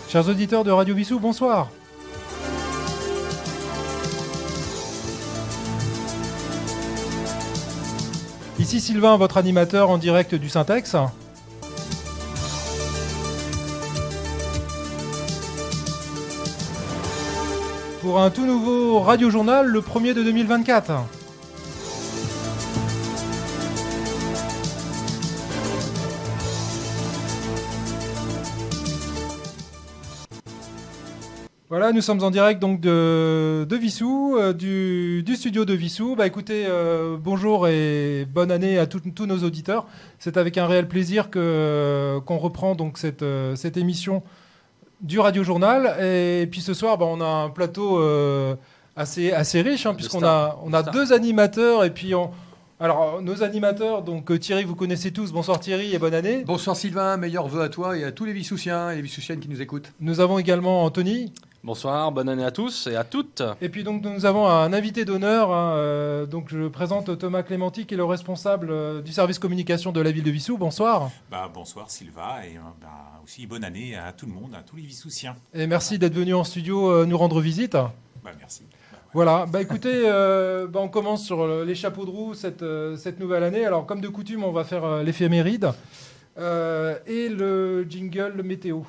Chers auditeurs de Radio Vissou, bonsoir. Ici Sylvain, votre animateur en direct du Syntex. Pour un tout nouveau radio-journal, le premier de 2024. Voilà, nous sommes en direct donc de Vissou, du studio de Vissou. Bah écoutez, bonjour et bonne année à tous nos auditeurs. C'est avec un réel plaisir qu'on reprend donc cette émission du Radio Journal. Et puis ce soir, on a un plateau assez riche, puisqu'on a deux animateurs et puis alors, nos animateurs, donc Thierry, vous connaissez tous. Bonsoir Thierry et bonne année. Bonsoir Sylvain, meilleurs vœux à toi et à tous les Vissousiens et les Vissousiennes qui nous écoutent. Nous avons également Anthony. Bonsoir, bonne année à tous et à toutes. Et puis donc nous avons un invité d'honneur. Donc je présente Thomas Clémenti, qui est le responsable du service communication de la ville de Vissou. Bonsoir. Bonsoir Sylvain et aussi bonne année à tout le monde, à tous les Vissousiens. Et merci d'être venu en studio nous rendre visite. Merci. Voilà, écoutez, on commence sur les chapeaux de roue cette nouvelle année. Alors comme de coutume, on va faire l'éphéméride et le jingle météo.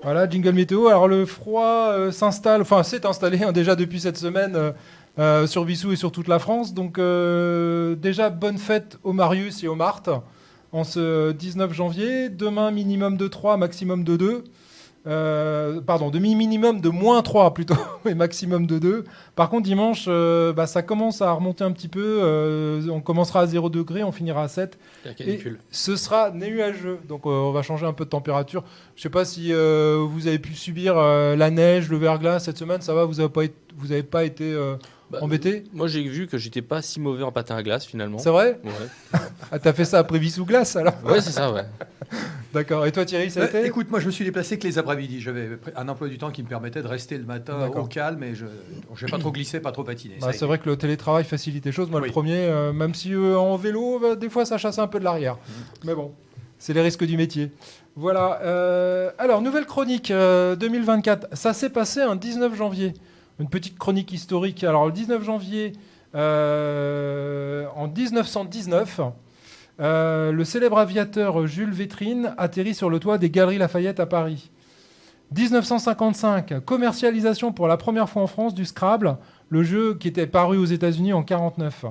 Voilà, jingle météo. Alors le froid s'est installé déjà depuis cette semaine sur Vissou et sur toute la France. Donc déjà, bonne fête aux Marius et aux Marthe en ce 19 janvier. Demain, minimum de 3, maximum de 2. Minimum de moins 3 plutôt, et maximum de 2. Par contre, dimanche, ça commence à remonter un petit peu. On commencera à 0 degré, on finira à 7. Et ce sera nuageux. Donc, on va changer un peu de température. Je ne sais pas si vous avez pu subir la neige, le verglas cette semaine. Ça va, vous n'avez pas été embêté? Moi, j'ai vu que j'étais pas si mauvais en patin à glace finalement. C'est vrai? Ouais. Ah, t'as fait ça après Vissou Glace alors? Ouais, c'est ça, ouais. D'accord. Et toi Thierry, ça a été? Écoute, moi je me suis déplacé que les après-midi. J'avais un emploi du temps qui me permettait de rester le matin au calme et je n'ai pas trop glissé, pas trop patiné. C'est vrai que le télétravail facilite les choses. Moi, le premier, même si en vélo, des fois ça chasse un peu de l'arrière. Mais bon, c'est les risques du métier. Voilà. Alors, nouvelle chronique 2024. Ça s'est passé un 19 janvier. Une petite chronique historique. Alors, le 19 janvier, en 1919, le célèbre aviateur Jules Vétrine atterrit sur le toit des Galeries Lafayette à Paris. 1955, commercialisation pour la première fois en France du Scrabble, le jeu qui était paru aux États-Unis en 1949.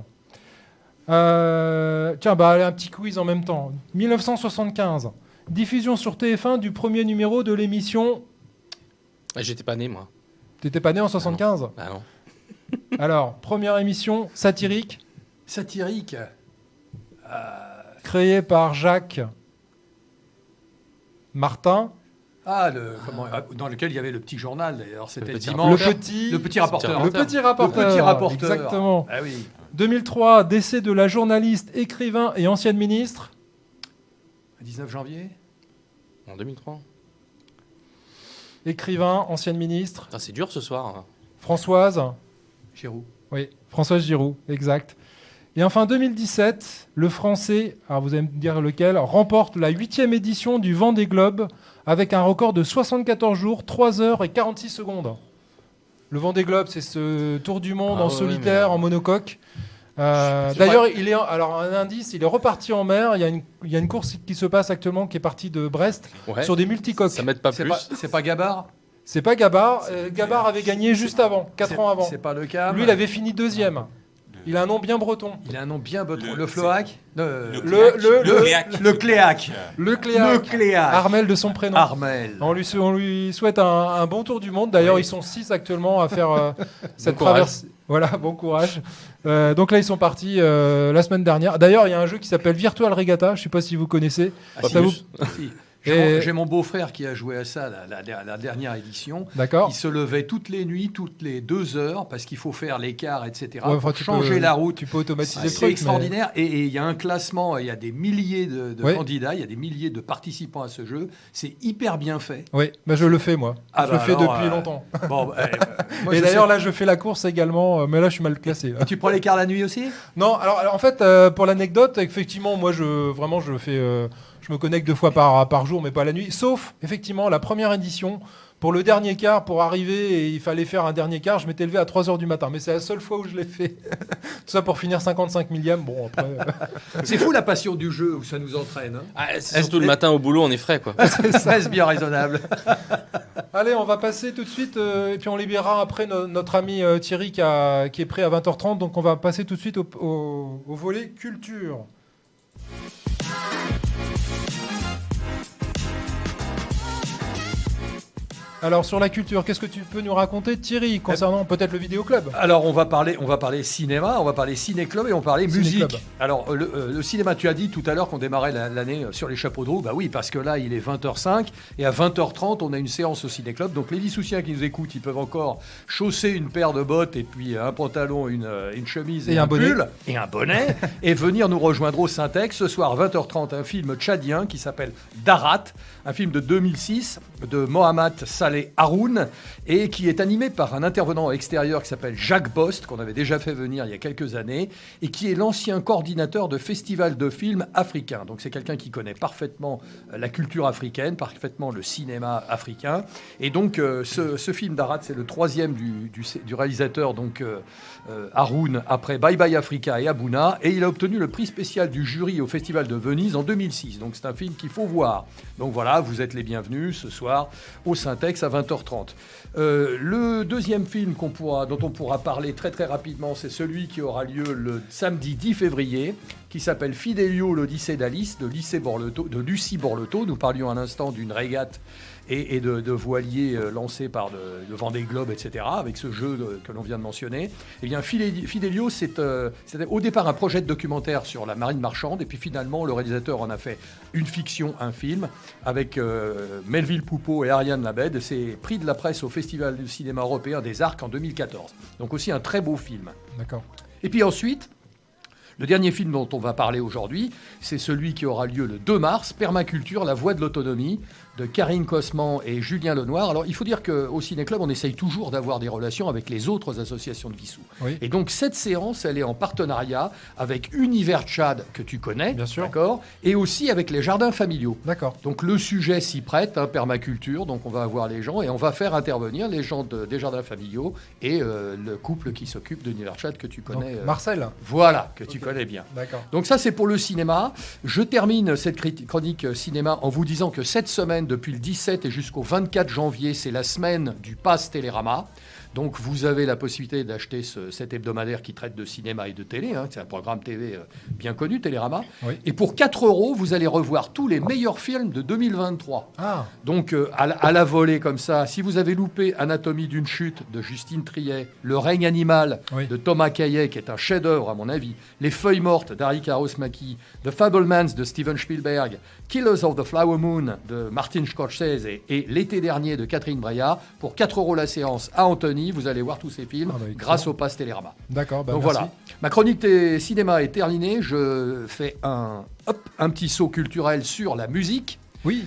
Allez, un petit quiz en même temps. 1975, diffusion sur TF1 du premier numéro de l'émission... J'étais pas né, moi. T'étais pas né en 75 ? Ah non. Alors, première émission satirique. Satirique. Créée par Jacques Martin. Dans lequel il y avait le petit journal, d'ailleurs. C'était le petit dimanche. Le petit rapporteur. Le petit rapporteur. Exactement. Ah oui. 2003, décès de la journaliste, écrivain et ancienne ministre. 19 janvier. En 2003. Écrivain, ancienne ministre. C'est dur ce soir. Françoise Giroud. Oui, Françoise Giroud, exact. Et enfin, 2017, le Français, alors vous allez me dire lequel, remporte la 8e édition du Vendée Globe avec un record de 74 jours, 3 heures et 46 secondes. Le Vendée Globe, c'est ce tour du monde en solitaire, en monocoque. D'ailleurs, un indice, il est reparti en mer. Il y a une course qui se passe actuellement qui est partie de Brest sur des multicoques. Ça m'aide pas plus. C'est pas Gabard? C'est pas Gabard. Gabard avait gagné juste avant, 4 ans avant. C'est pas le cas. Lui, il avait fini 2e. Il a un nom bien breton. Il a un nom bien breton. Le Floac? Le Cléac. Le Cléac. Armel de son prénom. Armel. On lui souhaite un bon tour du monde. D'ailleurs, ils sont 6 actuellement à faire cette traversée. Voilà, bon courage. Donc là, ils sont partis la semaine dernière. D'ailleurs, il y a un jeu qui s'appelle Virtual Regatta. Je ne sais pas si vous connaissez. Et- J'ai mon beau-frère qui a joué à ça, la dernière édition. D'accord. Il se levait toutes les nuits, toutes les 2 heures, parce qu'il faut faire l'écart, etc. Ouais, pour tu changer peux- la route. Tu peux automatiser le C'est truc. extraordinaire. Et il y a un classement, il y a des milliers de Ouais. candidats, il y a des milliers de participants à ce jeu. C'est hyper bien fait. Oui, bah, je le fais moi. Ah je bah le fais alors, depuis longtemps. Bon, moi, Et je d'ailleurs, sais- là, je fais la course également, mais là, je suis mal classé. tu prends l'écart la nuit aussi? Non, alors, en fait, pour l'anecdote, effectivement, moi, je fais, je me connecte 2 fois par jour, mais pas la nuit. Sauf, effectivement, la première édition, pour le dernier quart, pour arriver, et il fallait faire un dernier quart, je m'étais levé à 3h du matin. Mais c'est la seule fois où je l'ai fait. Tout ça pour finir 55 millième. Bon, après. C'est fou la passion du jeu où ça nous entraîne. Hein. Ah, c'est surtout le matin au boulot, on est frais, quoi. Reste bien raisonnable. Allez, on va passer tout de suite, et puis on libérera après notre ami Thierry qui est prêt à 20h30. Donc on va passer tout de suite au volet culture. Alors sur la culture, qu'est-ce que tu peux nous raconter, Thierry, concernant peut-être le vidéoclub? Alors on va parler cinéma, on va parler ciné-club et on va parler Ciné-club. musique. Alors le cinéma, tu as dit tout à l'heure qu'on démarrait l'année sur les chapeaux de roue. Bah oui, parce que là il est 20h05 et à 20h30 on a une séance au ciné-club. Donc les Vissoussiens qui nous écoutent, ils peuvent encore chausser une paire de bottes et puis un pantalon, une chemise Et un bonnet. pull et un bonnet et venir nous rejoindre au Syntex ce soir 20h30, un film tchadien qui s'appelle Darat, un film de 2006 de Mohamed Saleh Haroun et qui est animé par un intervenant extérieur qui s'appelle Jacques Bost, qu'on avait déjà fait venir il y a quelques années et qui est l'ancien coordinateur de festivals de films africains. Donc c'est quelqu'un qui connaît parfaitement la culture africaine, parfaitement le cinéma africain. Et donc ce film Darat, c'est le 3e du réalisateur donc Haroun après Bye Bye Africa et Abouna, et il a obtenu le prix spécial du jury au Festival de Venise en 2006. Donc c'est un film qu'il faut voir. Donc voilà, vous êtes les bienvenus ce soir au Syntex à 20h30. Le deuxième film dont on pourra parler très très rapidement, c'est celui qui aura lieu le samedi 10 février, qui s'appelle Fidelio, l'Odyssée d'Alice, de Lucie Borleto. Nous parlions un instant d'une régate et de voiliers lancés par le Vendée Globe, etc., avec ce jeu que l'on vient de mentionner. Eh bien, Fidelio, c'était au départ un projet de documentaire sur la marine marchande, et puis finalement, le réalisateur en a fait une fiction, un film, avec Melville Poupeau et Ariane Labed. C'est prix de la presse au Festival du cinéma européen des Arcs en 2014. Donc aussi un très beau film. D'accord. Et puis ensuite, le dernier film dont on va parler aujourd'hui, c'est celui qui aura lieu le 2 mars, Permaculture, la voie de l'autonomie, de Karine Cosman et Julien Lenoir. Alors, il faut dire qu'au Ciné-Club, on essaye toujours d'avoir des relations avec les autres associations de Vissou. Oui. Et donc, cette séance, elle est en partenariat avec Univers Tchad, que tu connais, Bien sûr. d'accord, et aussi avec les jardins familiaux. D'accord. Donc, le sujet s'y prête, permaculture, donc on va avoir les gens, et on va faire intervenir les gens des jardins familiaux et le couple qui s'occupe d'Univers Tchad, que tu Donc, connais. Marcel. Voilà, que tu Ok. connais bien. D'accord. Donc ça, c'est pour le cinéma. Je termine cette chronique cinéma en vous disant que cette semaine, depuis le 17 et jusqu'au 24 janvier, c'est la semaine du Pass Télérama. Donc vous avez la possibilité d'acheter cet hebdomadaire qui traite de cinéma et de télé. C'est un programme TV bien connu, Télérama. Oui. Et pour 4 €, vous allez revoir tous les meilleurs films de 2023. Ah, Donc, à la volée comme ça, si vous avez loupé Anatomie d'une chute de Justine Triet, Le règne animal Oui. de Thomas Caillet, qui est un chef-d'œuvre à mon avis, Les feuilles mortes d'Harry Karosmaki, The Fablemans de Steven Spielberg, Killers of the Flower Moon de Martin Scorsese et L'été dernier de Catherine Breillat, pour 4 € la séance à Antony, vous allez voir tous ces films Ah bah, excellent. grâce au Pass Télérama. d'accord. Bah, Donc merci. voilà, ma chronique cinéma est terminée. Je fais un petit saut culturel sur la musique. Oui.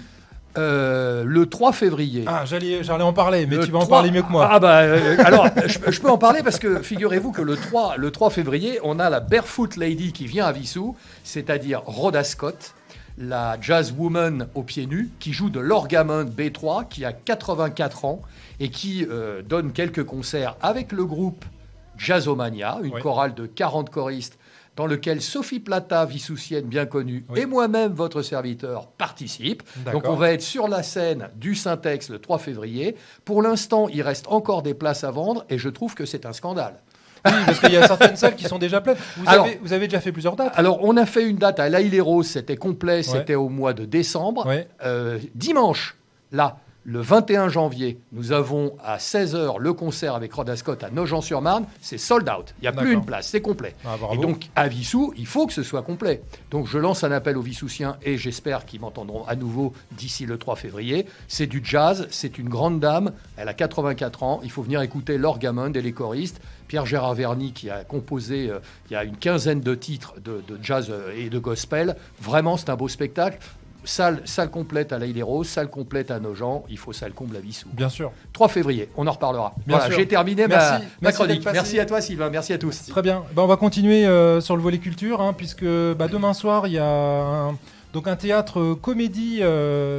Le 3 février. Ah, j'allais en parler, mais Le tu vas en 3 parler mieux que moi. Alors, je peux en parler parce que figurez-vous que le 3 février, on a la Barefoot Lady qui vient à Vissou, c'est-à-dire Rhoda Scott, la jazz woman aux pieds nus, qui joue de l'orgamon B3, qui a 84 ans et qui donne quelques concerts avec le groupe Jazzomania, une Oui. chorale de 40 choristes dans lequel Sophie Plata, vissoussienne bien connue, Oui. et moi-même, votre serviteur, participent. D'accord. Donc on va être sur la scène du Syntex le 3 février. Pour l'instant, il reste encore des places à vendre et je trouve que c'est un scandale. Oui, parce qu'il y a certaines salles qui sont déjà pleines. Alors- Vous avez déjà fait plusieurs dates. Alors, on a fait une date à l'Aïle-et-Rose, c'était complet, c'était au mois de décembre. Ouais. Dimanche, là, Le 21 janvier, nous avons à 16h le concert avec Rhoda Scott à Nogent-sur-Marne. C'est sold out. Il n'y a plus D'accord. une place, c'est complet. Ah, bravo. Et donc, à Vissou, il faut que ce soit complet. Donc, je lance un appel aux Vissoussiens et j'espère qu'ils m'entendront à nouveau d'ici le 3 février. C'est du jazz, c'est une grande dame. Elle a 84 ans. Il faut venir écouter Laure Gammond et les choristes. Pierre-Gérard Verny qui a composé il y a une quinzaine de titres de jazz et de gospel. Vraiment, c'est un beau spectacle. Salle complète à l'Île-et-Roses, salle complète à Nogent, il faut salle comble à Vissou. Bien sûr. 3 février, on en reparlera. Bien Voilà, sûr. j'ai terminé Merci. ma Merci chronique. d'être passé. Merci à toi Sylvain, merci à tous. Très bien. On va continuer sur le volet culture, puisque demain soir, il y a un théâtre comédie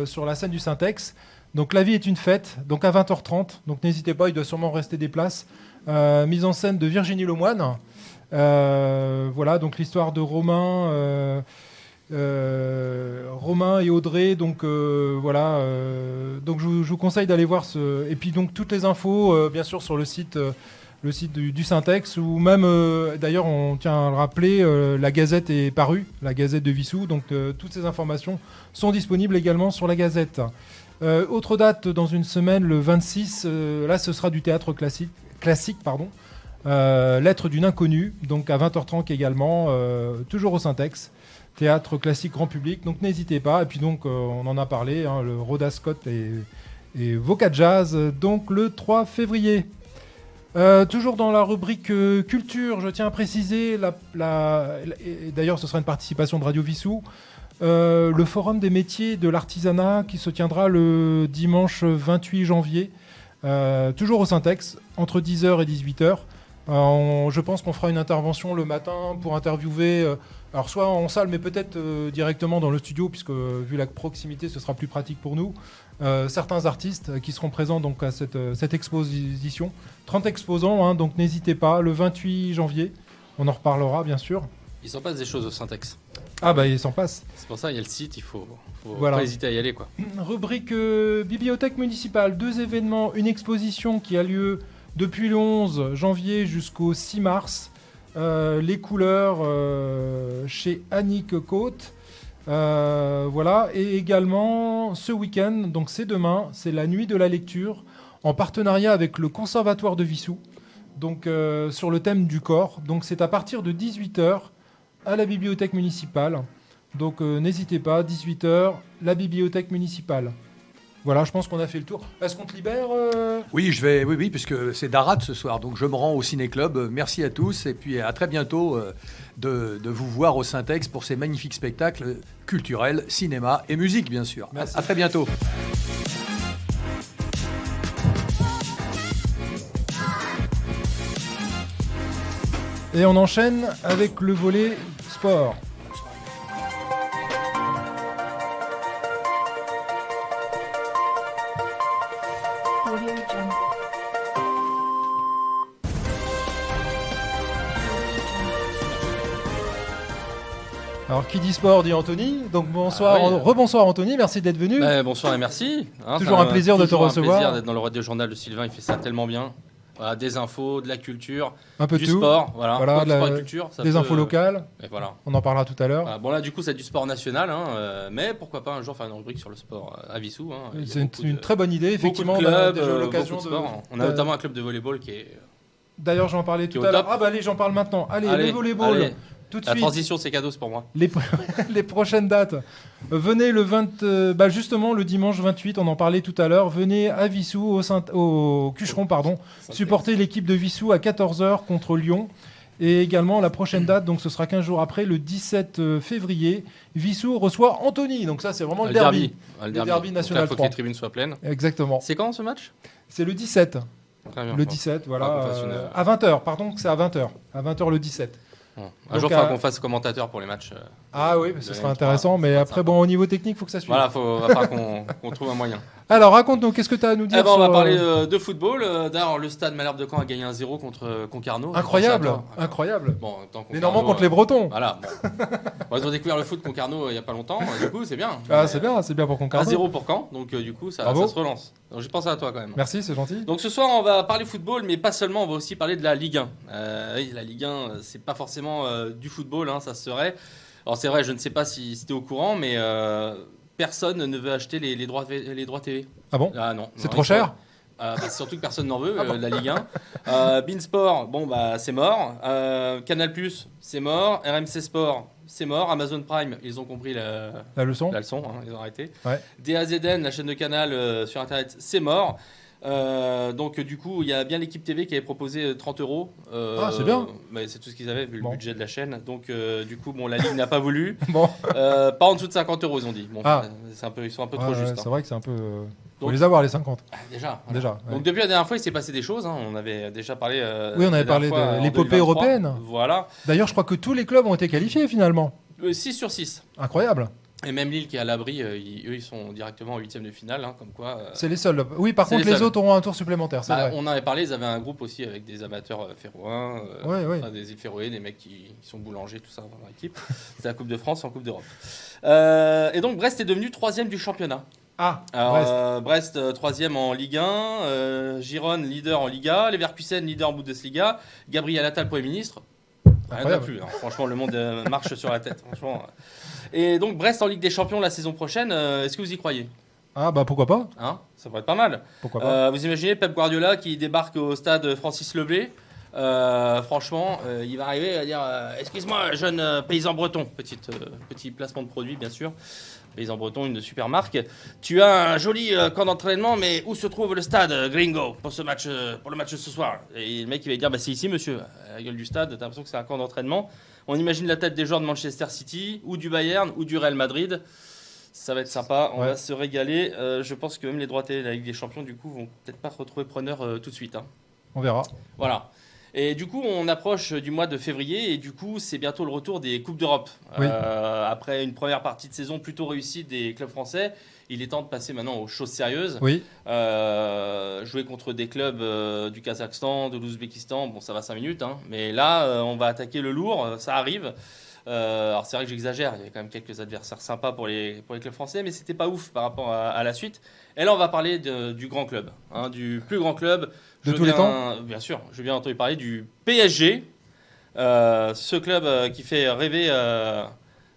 sur la scène du Syntex. Donc La vie est une fête, donc à 20h30. Donc n'hésitez pas, il doit sûrement rester des places. Mise en scène de Virginie Lemoine. Voilà, donc l'histoire de Romain et Audrey, donc voilà. Donc je vous conseille d'aller voir ce. Et puis donc toutes les infos, bien sûr, sur le site du Syntex, ou même, d'ailleurs, on tient à le rappeler, la Gazette est parue, la Gazette de Vissou. Donc toutes ces informations sont disponibles également sur la Gazette. Autre date dans une semaine, le 26. Là, ce sera du théâtre classique, pardon. Lettre d'une inconnue, donc à 20h30 également, toujours au Syntex. Théâtre classique grand public, donc n'hésitez pas. Et puis donc, on en a parlé, le Rhoda Scott et Voca Jazz, donc le 3 février. Toujours dans la rubrique culture, je tiens à préciser, et d'ailleurs ce sera une participation de Radio Vissou, le forum des métiers de l'artisanat qui se tiendra le dimanche 28 janvier, toujours au Syntex, entre 10h et 18h. Je pense qu'on fera une intervention le matin pour interviewer, alors soit en salle, mais peut-être directement dans le studio, puisque vu la proximité, ce sera plus pratique pour nous. Certains artistes qui seront présents donc à cette exposition. 30 exposants, donc n'hésitez pas, le 28 janvier, on en reparlera bien sûr. Il s'en passe des choses au Syntex. Ah bah il s'en passe. C'est pour ça, il y a le site, il faut Voilà. pas hésiter à y aller, quoi. Rubrique bibliothèque municipale, 2 événements, une exposition qui a lieu depuis le 11 janvier jusqu'au 6 mars. Les couleurs chez Annick Côte. Voilà. Et également ce week-end, donc c'est demain, c'est la nuit de la lecture en partenariat avec le Conservatoire de Vissou. Donc sur le thème du corps. Donc c'est à partir de 18h à la bibliothèque municipale. Donc n'hésitez pas, 18h, la bibliothèque municipale. Voilà, je pense qu'on a fait le tour. Est-ce qu'on te libère Oui, oui, puisque c'est Darat ce soir, donc je me rends au Ciné-Club. Merci à tous et puis à très bientôt de vous voir au Syntex pour ces magnifiques spectacles culturels, cinéma et musique, bien sûr. Merci. À très bientôt. Et on enchaîne avec le volet sport. Audio Jungle. Alors qui dit sport dit Anthony. Donc bonsoir, Ah oui. rebonsoir Anthony, merci d'être venu. Bonsoir et merci. Toujours un plaisir de te toujours recevoir. Un plaisir d'être dans le Radio Journal de Sylvain, il fait ça tellement bien. Voilà, des infos, de la culture, Un peu du tout. sport, voilà, Voilà, Quoi que la- sport et culture, ça Des peut, infos locales, Et voilà. on en parlera tout à l'heure. Voilà. Bon là du coup c'est du sport national, mais pourquoi pas un jour faire une rubrique sur le sport à Vissou. Il y a C'est beaucoup une de- très bonne idée, effectivement. beaucoup de On a clubs, déjà eu l'occasion beaucoup de sport. On a de- notamment un club de volleyball qui est... D'ailleurs, j'en parlais tout au à l'heure. top. Ah bah allez, j'en parle maintenant. Allez, Allez, le volleyball, allez. tout de La suite. transition c'est cadeau, c'est pour moi. Les prochaines dates. Venez le 20, justement le dimanche 28, on en parlait tout à l'heure. Venez à Vissou, au Cucheron, pardon, supporter l'équipe de Vissou à 14h contre Lyon. Et également la prochaine date, donc ce sera 15 jours après, le 17 février, Vissou reçoit Anthony. Donc ça, c'est vraiment le derby. Le derby derby national Il faut que 3. les tribunes soient pleines. Exactement. C'est quand ce match? C'est le 17. Très bien. Le 17, voilà. qu'on fasse une- À 20h, pardon, c'est à 20h. À 20h le 17. Un Donc, jour, il faudra qu'on fasse commentateur pour les matchs. Ah oui, ce de sera M3, intéressant, mais ça va être après, sympa. bon, au niveau technique, il faut que ça suive. Voilà, va falloir qu'on trouve un moyen. Alors, raconte-nous, qu'est-ce que tu as à nous dire On va sur, parler de football. D'ailleurs, le stade Malherbe de Caen a gagné 1-0 contre Concarneau. Incroyable, Je pense à toi. incroyable. Bon, tant Les Normands Concarneau, contre les Bretons. Voilà. Bon, ils ont découvert le foot Concarneau il n'y a pas longtemps. Du coup, c'est bien. Ah, c'est bien pour Concarneau. 1-0 pour Caen. Donc, du coup, ça Bravo. se relance. Donc, j'ai pensé à toi quand même. Merci, c'est gentil. Donc ce soir, on va parler football, mais pas seulement, on va aussi parler de la Ligue 1. Oui, la Ligue 1, c'est pas forcément du football, ça serait. Alors c'est vrai, je ne sais pas si tu es au courant, mais personne ne veut acheter les droits TV. Ah bon? Ah non. C'est Non, trop cher? Surtout que personne n'en veut, la Ligue 1. Beansport, bon bah c'est mort. Canal+, c'est mort. RMC Sport, c'est mort. Amazon Prime, ils ont compris La leçon? la leçon, hein, ils ont arrêté. Ouais. DAZN, la chaîne de Canal sur Internet, c'est mort. Donc du coup, il y a bien l'équipe TV qui avait proposé 30 €. Ah, c'est bien. Mais c'est tout ce qu'ils avaient vu Bon. le budget de la chaîne. Donc du coup, bon, la Ligue n'a pas voulu. Bon. Pas en dessous de 50 €, ils ont dit. Bon, Ah. ils sont un peu Ouais, trop ouais, justes. c'est hein. vrai que c'est un peu. Faut Donc- les avoir les 50. Ah, déjà. voilà. Déjà. ouais. Donc depuis la dernière fois, il s'est passé des choses. hein. On avait déjà parlé. Oui, on avait la dernière parlé fois, de en l'épopée 2023. européenne. Voilà. D'ailleurs, je crois que tous les clubs ont été qualifiés finalement. 6 sur 6. Incroyable. Et même Lille qui est à l'abri, eux, ils sont directement en 8e de finale. hein, comme quoi. C'est les seuls. Oui, par C'est contre, les les seuls. autres auront un tour supplémentaire. C'est Bah, vrai. on en avait parlé, ils avaient un groupe aussi avec des amateurs féroïens, Ouais. enfin, des îles Féroé, des mecs qui sont boulangers, tout ça dans leur équipe. C'est la Coupe de France en Coupe d'Europe. Et donc Brest est devenu 3e du championnat. Ah, Alors, Brest. Brest 3e en Ligue 1, Gironne leader en Liga, Leverkusen leader en Bundesliga, Gabriel Attal Premier ministre. Rien n'a Incroyable. plus, hein. Franchement, le monde marche sur la tête. Franchement. Et donc Brest en Ligue des Champions la saison prochaine, est-ce que vous y croyez? Ah, bah pourquoi pas? Hein, ça pourrait être pas mal. Pourquoi pas? Vous imaginez Pep Guardiola qui débarque au stade Francis Leblé. Franchement, il va arriver à dire excuse-moi, jeune paysan breton. Petit placement de produit, bien sûr. Paysan breton, une super marque. Tu as un joli camp d'entraînement, mais où se trouve le stade, Gringo, pour le match de ce soir? Et le mec, il va dire c'est ici, monsieur. À la gueule du stade, t'as l'impression que c'est un camp d'entraînement. On imagine la tête des joueurs de Manchester City, ou du Bayern, ou du Real Madrid. Ça va être sympa, on Ouais. va se régaler. Je pense que même les droits télé de la Ligue des Champions, du coup, vont peut-être pas retrouver preneur tout de suite. hein. On verra. Voilà. Et du coup, on approche du mois de février et du coup, c'est bientôt le retour des Coupes d'Europe. Oui. Après une première partie de saison plutôt réussie des clubs français, il est temps de passer maintenant aux choses sérieuses. Oui. Jouer contre des clubs du Kazakhstan, de l'Ouzbékistan, bon, ça va 5 minutes, hein. Mais là, on va attaquer le lourd, ça arrive. Alors c'est vrai que j'exagère, il y avait quand même quelques adversaires sympas pour les clubs français, mais c'était pas ouf par rapport à la suite. Et là, on va parler du grand club, hein, du plus grand club. De tous les temps. Bien sûr, je viens entendu parler du PSG, ce club qui fait rêver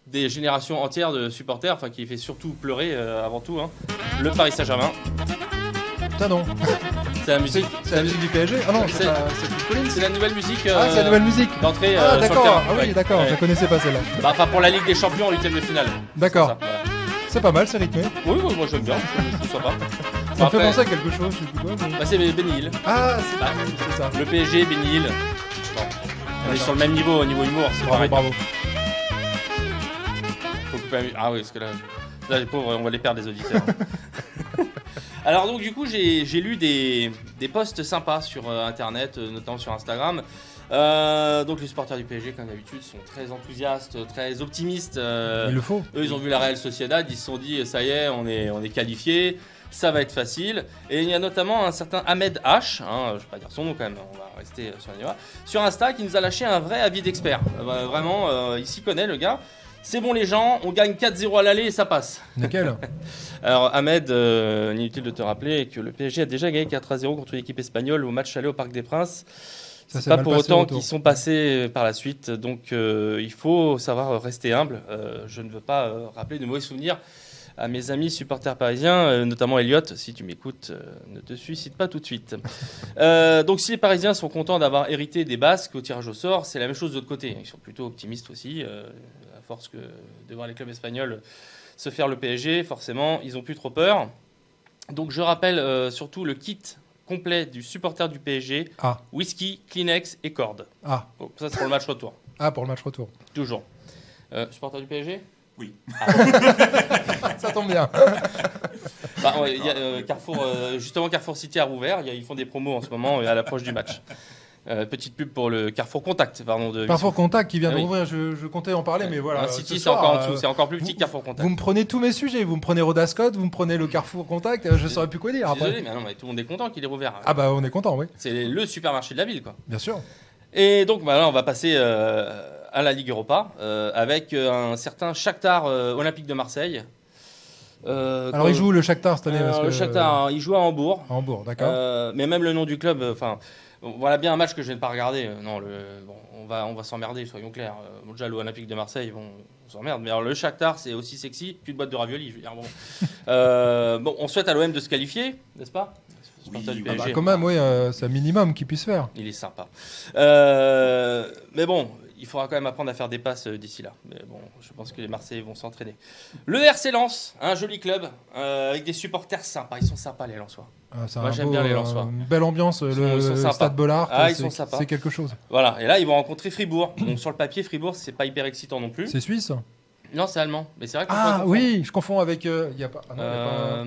des générations entières de supporters, enfin qui fait surtout pleurer avant tout, hein. Le Paris Saint-Germain. Putain, non. C'est la musique. C'est la musique du PSG? Ah non, C'est- c'est Phil Collins. C'est la nouvelle musique Ah, c'est la nouvelle musique. d'entrée Ah, sur le d'accord. terrain. Ah oui, Ouais. d'accord. Ouais. Je la connaissais pas celle-là. Bah, enfin, pour la Ligue des Champions en 8e de finale. D'accord. C'est ça, voilà. C'est pas mal, c'est rythmé. Oui, oui, moi j'aime bien, je trouve sympa. Ça me fait Après, penser à quelque chose, je sais plus quoi. mais- bah, c'est Benny Hill. Ah, c'est Bah, c'est ça. le PSG, Benny Hill. Bon, on est sur le même niveau au niveau humour, c'est Bravo, pareil. bravo. Faut couper ah oui, parce que là, les pauvres, on va les perdre, les auditeurs. Alors donc du coup, j'ai lu des posts sympas sur Internet, notamment sur Instagram. Donc les supporters du PSG, comme d'habitude, sont très enthousiastes, très optimistes. Il le faut. Eux, ils ont vu la Real Sociedad, ils se sont dit, ça y est, on est qualifié, ça va être facile. Et il y a notamment un certain Ahmed H, je ne vais pas dire son nom quand même, on va rester sur l'anonymat, sur Insta, qui nous a lâché un vrai avis d'expert. Vraiment, il s'y connaît, le gars. C'est bon les gens, on gagne 4-0 à l'aller et ça passe. Nickel. Alors Ahmed, inutile de te rappeler que le PSG a déjà gagné 4-0 contre l'équipe espagnole au match aller au Parc des Princes. Ça C'est s'est pas mal pour passé autant au tour. qu'ils sont passés par la suite, donc il faut savoir rester humble. Je ne veux pas rappeler de mauvais souvenirs à mes amis supporters parisiens, notamment Elliot, si tu m'écoutes, ne te suicide pas tout de suite. Donc si les Parisiens sont contents d'avoir hérité des Basques au tirage au sort, c'est la même chose de l'autre côté. Ils sont plutôt optimistes aussi, à force de voir les clubs espagnols se faire le PSG, forcément, ils n'ont plus trop peur. Donc je rappelle surtout le kit complet du supporter du PSG, Ah. whisky, Kleenex et corde. Ah. Bon, ça c'est pour le match retour, Ah, pour le match retour. toujours. Supporter du PSG? Oui. Ça tombe bien. Bah, ouais, il y a, Carrefour, justement Carrefour City a rouvert, ils font des promos en ce moment à l'approche du match. Petite pub pour le Carrefour Contact, pardon. Carrefour Contact qui vient Ah oui. d'ouvrir, je comptais en parler, mais voilà. City ce c'est soir, encore en dessous, c'est encore plus petit vous- que Carrefour Contact. Vous me prenez tous mes sujets, vous me prenez Roda Scott, vous me prenez le Carrefour Contact, je saurais plus quoi dire après. Désolé, mais non, mais tout le monde est content qu'il ait rouvert. Ah bah on est content, oui, C'est le supermarché de la ville, quoi. bien sûr. Et donc bah, là, on va passer à la Ligue Europa avec un certain Shakhtar Olympique de Marseille. Alors il joue le Shakhtar cette année parce que Le Shakhtar, il joue à Hambourg. à Hambourg, d'accord. Mais même le nom du club, Voilà bien un match que je viens de pas regarder. Non, bon, on va s'emmerder, soyons clairs. Bon, déjà, l'Olympique de Marseille, bon, on s'emmerde. Mais alors, le Shakhtar, c'est aussi sexy qu'une boîte de raviolis. Je veux dire, bon. Bon, on souhaite à l'OM de se qualifier, n'est-ce pas? Supporter du Ah bah, PSG. quand même, oui, c'est un minimum qu'ils puissent faire. Il est sympa. Mais bon, il faudra quand même apprendre à faire des passes d'ici là. Mais bon, je pense que les Marseillais vont s'entraîner. Le RC Lens, un joli club avec des supporters sympas. Ils sont sympas, les Lensois. C'est Moi, j'aime bien les Lensois. une belle ambiance, Ils sont le sympas. Stade Bollard. Ah, ils sont sympas. C'est quelque chose. Voilà. Et là, ils vont rencontrer Fribourg. Donc, sur le papier, Fribourg, c'est pas hyper excitant non plus. C'est suisse. Non, c'est allemand. Mais c'est vrai qu'on Ah peut oui, je confonds avec. Y a pas. Ah non, y a pas-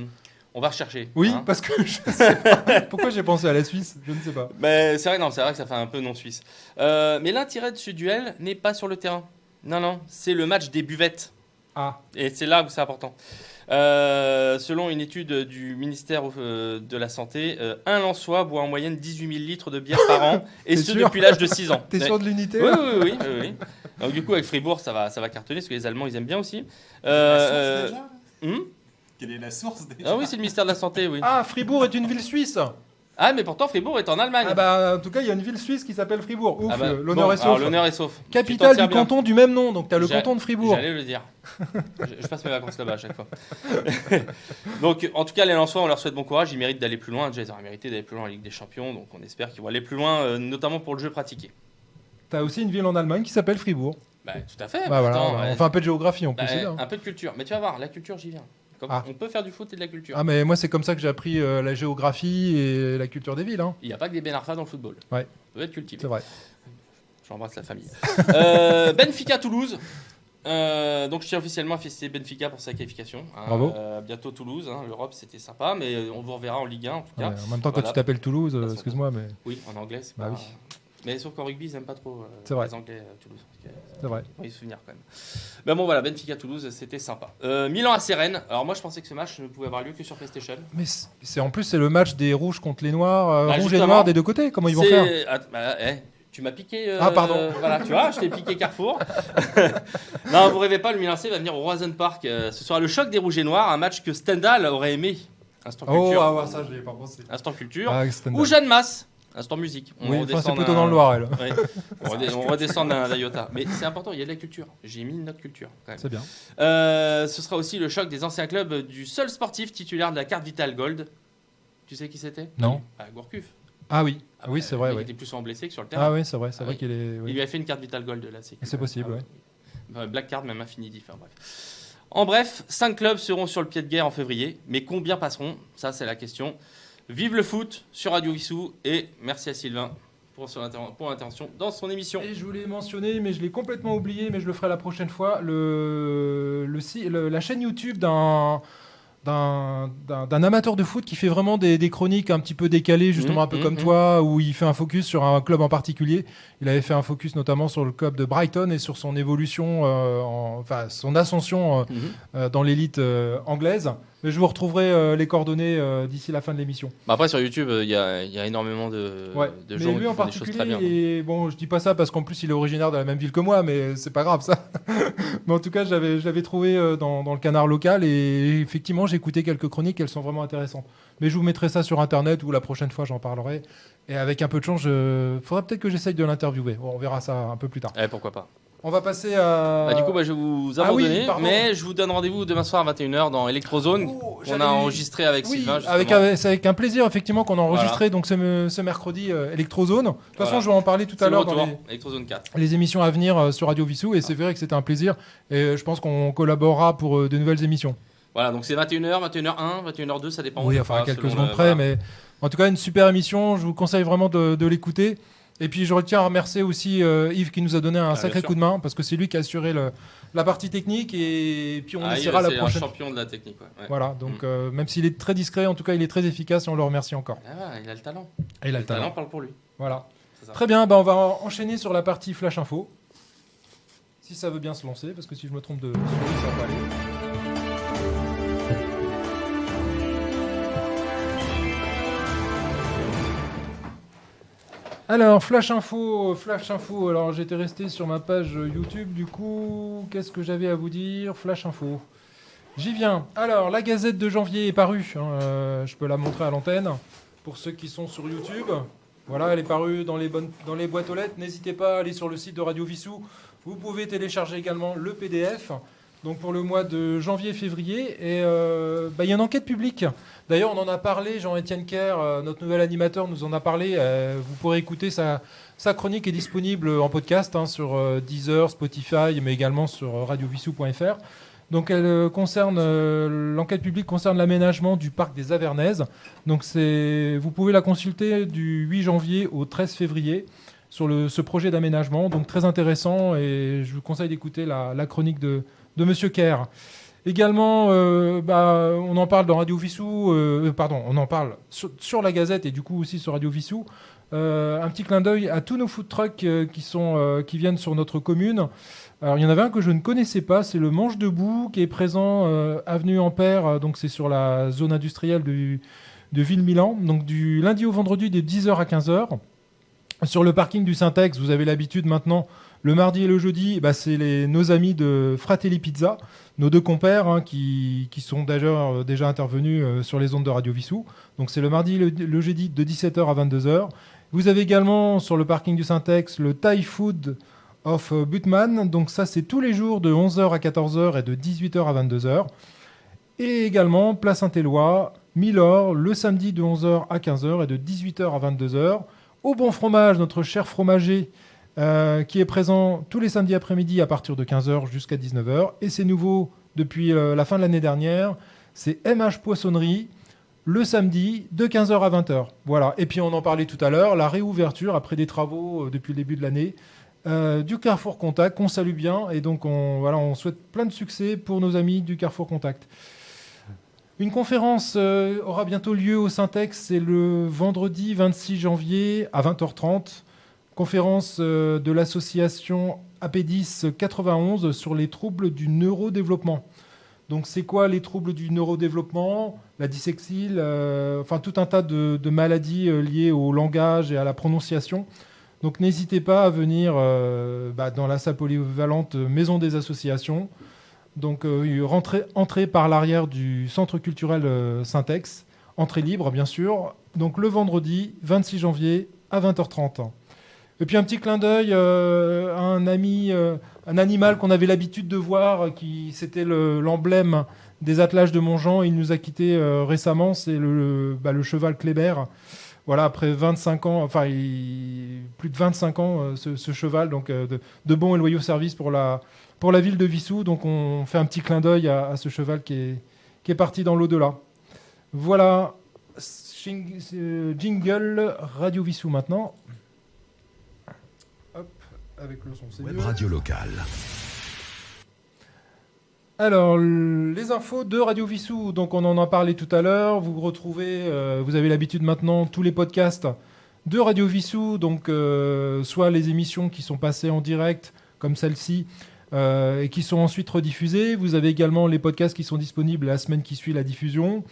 On va rechercher. Oui, hein. parce que je sais pas. Pourquoi j'ai pensé à la Suisse, je ne sais pas. Mais c'est vrai, non, c'est vrai que ça fait un peu non suisse. Mais l'intérêt de ce duel n'est pas sur le terrain. Non, c'est le match des buvettes. Ah, Et c'est là où c'est important. Selon une étude du ministère de la Santé, un Lensois boit en moyenne 18 000 litres de bière par an, et T'es ce sûr depuis l'âge de 6 ans. t'es sûr de l'unité Oui, là oui. Donc du coup, avec Fribourg, ça va cartonner, parce que les Allemands, ils aiment bien aussi. La source déjà Hmm Quelle est la source déjà Ah oui, c'est le ministère de la Santé, oui. Ah, Fribourg est une ville suisse. Ah, mais pourtant, Fribourg est en Allemagne. Ah bah, en tout cas, il y a une ville suisse qui s'appelle Fribourg. Ouf, Ah bah, l'honneur bon, est alors, sauf. l'honneur est sauf. Capitale Tu t'en du tires bien. canton du même nom, donc t'as le J'ai- canton de Fribourg. J'allais le dire. Je passe mes vacances là-bas à chaque fois. Donc, en tout cas, les Lensois, on leur souhaite bon courage. Ils méritent d'aller plus loin. Déjà, ils auraient mérité d'aller plus loin en Ligue des Champions. Donc, on espère qu'ils vont aller plus loin, notamment pour le jeu pratiqué. T'as aussi une ville en Allemagne qui s'appelle Fribourg. Bah, tout à fait. Bah voilà, pourtant, on fait un peu de géographie en bah, plus. c'est bien. un peu de culture. Mais tu vas voir, la culture, j'y viens. Ah. On peut faire du foot et de la culture. Ah mais moi c'est comme ça que j'ai appris la géographie et la culture des villes. Hein. Il n'y a pas que des Ben Arfa dans le football. Ouais. Ça doit être cultivé. C'est vrai. J'embrasse la famille. Benfica Toulouse. Donc je tiens officiellement à féliciter Benfica pour sa qualification. Hein. Bravo. Bientôt Toulouse. Hein. L'Europe c'était sympa, mais on vous reverra en Ligue 1 en tout cas. Ouais, en même temps, quand Voilà. tu t'appelles Toulouse, Bah, excuse-moi, mais Oui, en anglais c'est Bah pas. oui. Mais sauf qu'en rugby ils n'aiment pas trop C'est vrai. les Anglais Toulouse. c'est vrai. On va y se souvenir quand même. Ben bon voilà, Benfica Toulouse c'était sympa. Milan AC Rennes. Alors moi je pensais que ce match ne pouvait avoir lieu que sur PlayStation. Mais c'est en plus c'est le match des rouges contre les noirs, Bah, rouges et justement, noirs des deux côtés. Comment ils vont faire Tu m'as piqué. Ah, pardon. Voilà, tu vois, je t'ai piqué Carrefour. Non, vous rêvez pas, le Milan AC va venir au Roison Park. Ce sera le choc des rouges et noirs, un match que Stendhal aurait aimé. Instant Oh, culture. ah ouais, ça je l'ai pas pensé. Instant culture. Ah, Stendhal. Ou Jeanne Masse. Instant musique. Oui, enfin, c'est redescend plutôt d'un- dans le Loir, elle. Ouais. On redescend d'un iota. Mais c'est important, il y a de la culture. J'ai mis une note culture quand même. C'est bien. Ce sera aussi le choc des anciens clubs du seul sportif titulaire de la carte Vital Gold. Tu sais qui c'était? Non. Gourcuff. Ah oui, ah, oui c'est vrai. Il Ouais. était plus souvent blessé que sur le terrain. Ah oui, c'est vrai, c'est Ah vrai oui. qu'il est. oui. Il lui a fait une carte Vital Gold là. C'est possible, ouais. Enfin, Black Card, même Infinity. Enfin, bref. En bref, 5 clubs seront sur le pied de guerre en février, mais combien passeront? Ça, c'est la question. Vive le foot sur Radio Vissou et merci à Sylvain pour l'intervention dans son émission. Et je voulais mentionner, mais je l'ai complètement oublié, mais je le ferai la prochaine fois, la chaîne YouTube d'un amateur de foot qui fait vraiment des chroniques un petit peu décalées, justement un peu comme toi, où il fait un focus sur un club en particulier. Il avait fait un focus notamment sur le club de Brighton et sur son évolution, enfin son ascension dans l'élite anglaise. Mais je vous retrouverai les coordonnées d'ici la fin de l'émission. Bah après sur YouTube, il y a énormément de Mais gens lui en qui font des choses très bien. particulier, et bon, je dis pas ça parce qu'en plus il est originaire de la même ville que moi, mais c'est pas grave ça. Mais en tout cas, je l'avais trouvé dans le canard local et effectivement, j'ai écouté quelques chroniques, elles sont vraiment intéressantes. Mais je vous mettrai ça sur internet ou la prochaine fois j'en parlerai. Et avec un peu de chance, faudra peut-être que j'essaye de l'interviewer. Bon, on verra ça un peu plus tard. Pourquoi pas. On va passer à. Bah, du coup, je vais vous Ah oui, abandonner, pardon. mais je vous donne rendez-vous demain soir à 21h dans Electrozone, Oh, qu'on j'allais- a enregistré avec Oui, Sylvain. justement. c'est avec un plaisir effectivement qu'on a enregistré donc ce mercredi Electrozone. De toute façon, Voilà. je vais en parler tout C'est à le l'heure dans retour, Electrozone 4. les émissions à venir sur Radio Vissou et c'est vrai que c'était un plaisir et je pense qu'on collaborera pour de nouvelles émissions. Voilà, donc c'est 21h, 21h1, 21h2, ça dépend. Oui, des enfin fois, à quelques selon secondes le- près, voilà. mais en tout cas une super émission. Je vous conseille vraiment de l'écouter. Et puis je retiens à remercier aussi Yves qui nous a donné un bien sacré sûr. coup de main parce que c'est lui qui a assuré la partie technique et puis on essaiera la c'est un prochaine. champion de la technique. Ouais. Voilà, donc même s'il est très discret, en tout cas il est très efficace et on le remercie encore. Ah, il a le talent. Et il a Le le talent. parle pour lui. Voilà. C'est ça. Très bien, on va enchaîner sur la partie Flash Info. Si ça veut bien se lancer, parce que si je me trompe de souris, ça va pas aller. Alors, Flash Info. Alors, j'étais resté sur ma page YouTube, du coup, qu'est-ce que j'avais à vous dire? Flash Info. J'y viens. Alors, la Gazette de janvier est parue. Je peux la montrer à l'antenne pour ceux qui sont sur YouTube. Voilà, elle est parue dans les boîtes aux lettres. N'hésitez pas à aller sur le site de Radio Vissou. Vous pouvez télécharger également le PDF. Donc pour le mois de janvier-février. Et il y a une enquête publique. D'ailleurs, on en a parlé. Jean-Étienne Kerr, notre nouvel animateur, nous en a parlé. Vous pourrez écouter sa chronique est disponible en podcast sur Deezer, Spotify, mais également sur radiovissou.fr. Donc l'enquête publique concerne l'aménagement du parc des Avernaises. Donc vous pouvez la consulter du 8 janvier au 13 février sur ce projet d'aménagement. Donc très intéressant et je vous conseille d'écouter la chronique de Monsieur Kerr. Également, on en parle dans Radio Vissou, on en parle sur la Gazette et du coup aussi sur Radio Vissou. Un petit clin d'œil à tous nos food trucks qui viennent sur notre commune. Alors, il y en avait un que je ne connaissais pas, c'est le Manche Debout qui est présent avenue Ampère, donc c'est sur la zone industrielle de Ville-Milan, donc du lundi au vendredi de 10h à 15h. Sur le parking du Syntex, vous avez l'habitude maintenant, le mardi et le jeudi, c'est nos amis de Fratelli Pizza, nos deux compères qui sont déjà intervenus sur les ondes de Radio Vissou. Donc c'est le mardi et le jeudi de 17h à 22h. Vous avez également sur le parking du Syntex le Thai Food of Butman. Donc ça, c'est tous les jours de 11h à 14h et de 18h à 22h. Et également, Place Saint-Éloi, Milor, le samedi de 11h à 15h et de 18h à 22h. Au Bon Fromage, notre cher fromager, qui est présent tous les samedis après-midi à partir de 15h jusqu'à 19h. Et c'est nouveau depuis la fin de l'année dernière. C'est MH Poissonnerie, le samedi de 15h à 20h. Voilà. Et puis on en parlait tout à l'heure, la réouverture après des travaux depuis le début de l'année du Carrefour Contact, qu'on salue bien. Et donc on souhaite plein de succès pour nos amis du Carrefour Contact. Une conférence aura bientôt lieu au Syntex, c'est le vendredi 26 janvier à 20h30. Conférence de l'association APDIS 91 sur les troubles du neurodéveloppement. Donc c'est quoi les troubles du neurodéveloppement ? La dyslexie, tout un tas de maladies liées au langage et à la prononciation. Donc n'hésitez pas à venir dans la salle polyvalente Maison des Associations. Donc entrée par l'arrière du centre culturel Syntex. Entrée libre bien sûr. Donc le vendredi 26 janvier à 20h30. Et puis un petit clin d'œil à un animal qu'on avait l'habitude de voir, c'était l'emblème des attelages de Montjean. Il nous a quittés récemment, c'est le cheval Kléber. Voilà, après 25 ans, plus de 25 ans, ce cheval, donc de bons et loyaux services pour la ville de Vissou. Donc on fait un petit clin d'œil à ce cheval qui est parti dans l'au-delà. Voilà, jingle Radio Vissou maintenant. Avec le son, c'est Web mieux. radio locale. Alors, les infos de Radio Vissou, donc on en a parlé tout à l'heure. Vous retrouvez, vous avez l'habitude maintenant, tous les podcasts de Radio Vissou, donc soit les émissions qui sont passées en direct, comme celle-ci, et qui sont ensuite rediffusées. Vous avez également les podcasts qui sont disponibles la semaine qui suit la diffusion.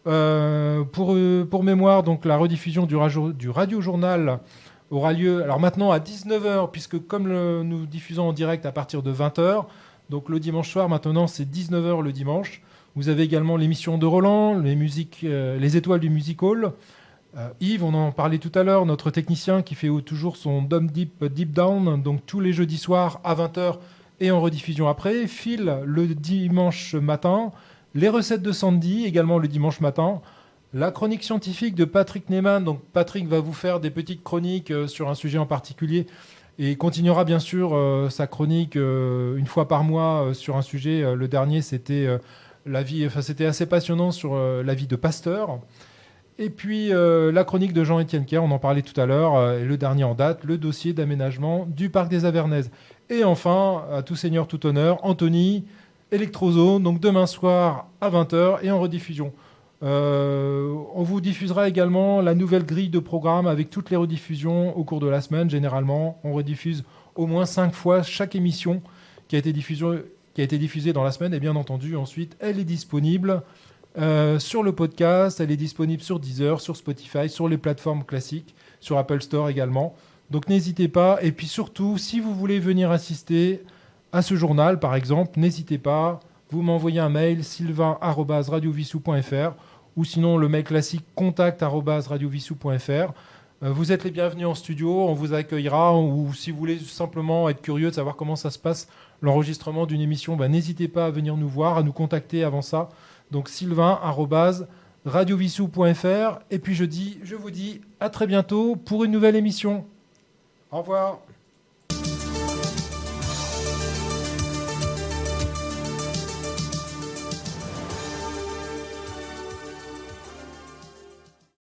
Pour mémoire, donc la rediffusion du Radio Journal aura lieu alors maintenant à 19h, puisque comme nous diffusons en direct à partir de 20h, donc le dimanche soir maintenant c'est 19h le dimanche. Vous avez également l'émission de Roland, les étoiles du Music Hall. Yves, on en parlait tout à l'heure, notre technicien qui fait toujours son Dumb Deep Down, donc tous les jeudis soirs à 20h et en rediffusion après. Phil le dimanche matin, les recettes de Sandy également le dimanche matin. La chronique scientifique de Patrick Neyman. Donc Patrick va vous faire des petites chroniques sur un sujet en particulier et continuera bien sûr sa chronique une fois par mois sur un sujet. Le dernier c'était c'était assez passionnant sur la vie de Pasteur. Et puis la chronique de Jean-Étienne Kerr, on en parlait tout à l'heure, et le dernier en date, le dossier d'aménagement du parc des Avernaises. Et enfin, à tout seigneur, tout honneur, Anthony, Electrozone, donc demain soir à 20h et en rediffusion. On vous diffusera également la nouvelle grille de programme avec toutes les rediffusions au cours de la semaine. Généralement, on rediffuse au moins 5 fois chaque émission qui a été diffusée dans la semaine. Et bien entendu, ensuite, elle est disponible sur le podcast. Elle est disponible sur Deezer, sur Spotify, sur les plateformes classiques, sur Apple Store également. Donc n'hésitez pas. Et puis surtout, si vous voulez venir assister à ce journal, par exemple, n'hésitez pas. Vous m'envoyez un mail sylvain@radiovissou.fr ou sinon le mail classique contact@radiovissou.fr. Vous êtes les bienvenus en studio, on vous accueillera, ou si vous voulez simplement être curieux de savoir comment ça se passe, l'enregistrement d'une émission, n'hésitez pas à venir nous voir, à nous contacter avant ça. Donc sylvain@radiovissou.fr. Et puis je vous dis à très bientôt pour une nouvelle émission. Au revoir.